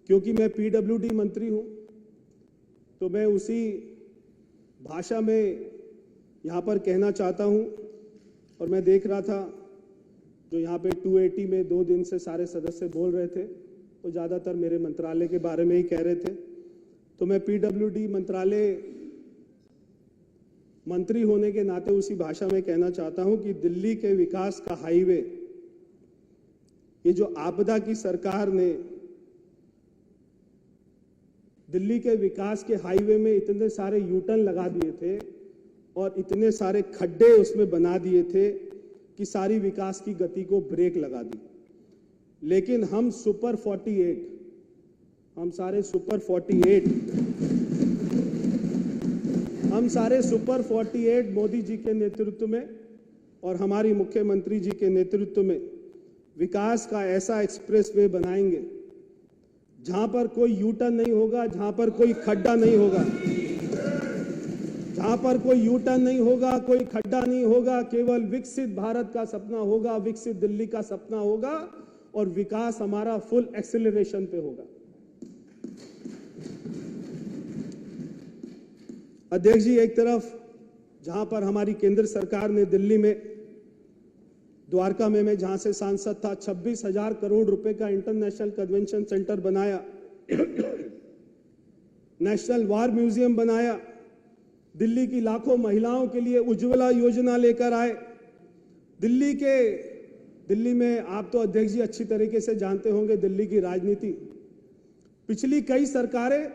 क्योंकि मैं पीडब्ल्यूडी मंत्री हूं, तो मैं उसी भाषा में यहां पर कहना चाहता हूं। और मैं देख रहा था जो यहां पे 280 में 2 दिन से सारे सदस्य बोल रहे थे, वो ज्यादातर मेरे मंत्रालय के बारे में ही कह रहे थे। तो मैं पीडब्ल्यूडी मंत्रालय मंत्री होने के नाते उसी भाषा में कहना चाहता हूं कि दिल्ली के विकास का हाईवे, ये जो आपदा की सरकार ने दिल्ली के विकास के हाईवे में इतने सारे यूटर्न लगा दिए थे और इतने सारे खड्डे उसमें बना दिए थे कि सारी विकास की गति को ब्रेक लगा दी। लेकिन हम सुपर 48 मोदी जी के नेतृत्व में और हमारी मुख्यमंत्री जी के नेतृत्व में विकास का ऐसा एक्सप्रेसवे बनाएंगे जहां पर कोई यूटर्न नहीं होगा, जहां पर कोई खड्डा नहीं होगा, जहां पर कोई यूटर्न नहीं होगा, कोई खड्डा नहीं होगा। केवल विकसित भारत का सपना होगा, विकसित दिल्ली का सपना होगा और विकास हमारा फुल एक्सेलरेशन पे होगा। अध्यक्ष जी, एक तरफ जहां पर हमारी केंद्र सरकार ने दिल्ली में द्वारका में मैं जहां से सांसद था 26,000 करोड़ रुपए का इंटरनेशनल कन्वेंशन सेंटर बनाया, नेशनल वार म्यूजियम बनाया, दिल्ली की लाखों महिलाओं के लिए उज्ज्वला योजना लेकर आए। दिल्ली में आप तो अध्यक्ष जी अच्छी तरीके से जानते होंगे दिल्ली की राजनीति। पिछली कई सरकारें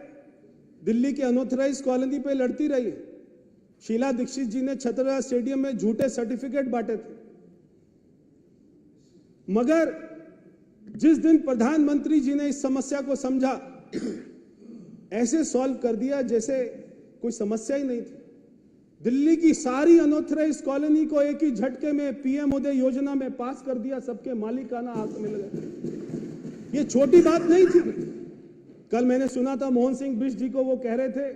दिल्ली के अनऑथराइज कॉलोनी पे लड़ती रही। शीला दीक्षित जी ने छतरपुर स्टेडियम में झूठे सर्टिफिकेट बांटे थे, मगर जिस दिन प्रधानमंत्री जी ने इस समस्या को समझा, ऐसे सॉल्व कर दिया जैसे कोई समस्या ही नहीं थी। दिल्ली की सारी अनऑथराइज कॉलोनी को एक ही झटके में पीएम उदय योजना में पास कर दिया, सबके मालिकाना हक मिल गए। ये छोटी बात नहीं थी। कल मैंने सुना था मोहन सिंह बिष्ट जी को, वो कह रहे थे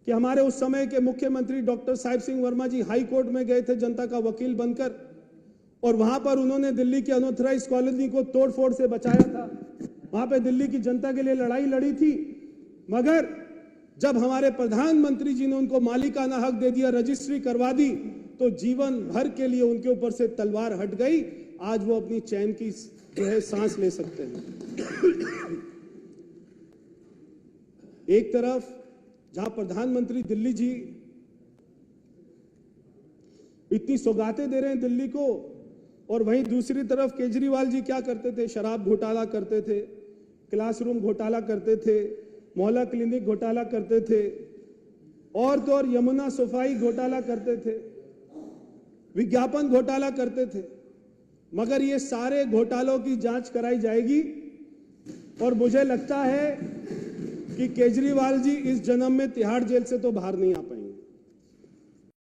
कि हमारे उस समय के मुख्यमंत्री डॉक्टर साहिब सिंह वर्मा जी हाई कोर्ट में गए थे जनता का वकील बनकर, और वहां पर उन्होंने दिल्ली की अनऑथराइज कॉलोनी को तोड़फोड़ से बचाया था। वहां पे दिल्ली की जनता के लिए लड़ाई लड़ी थी, मगर जब हमारे प्रधानमंत्री जी ने उनको मालिकाना हक दे दिया, रजिस्ट्री करवा दी, तो जीवन भर के लिए उनके ऊपर से तलवार हट गई। आज वो अपनी चैन की जो है सांस ले सकते हैं। एक तरफ जहां प्रधानमंत्री दिल्ली जी इतनी सौगातें दे रहे हैं दिल्ली को, और वहीं दूसरी तरफ केजरीवाल जी क्या करते थे? शराब घोटाला करते थे, क्लासरूम घोटाला करते थे, मोहल्ला क्लिनिक घोटाला करते थे, और तो और यमुना सफाई घोटाला करते थे, विज्ञापन घोटाला करते थे। मगर ये सारे घोटालों की जांच कराई जाएगी और मुझे लगता है कि केजरीवाल जी इस जन्म में तिहाड़ जेल से तो बाहर नहीं आ पाए।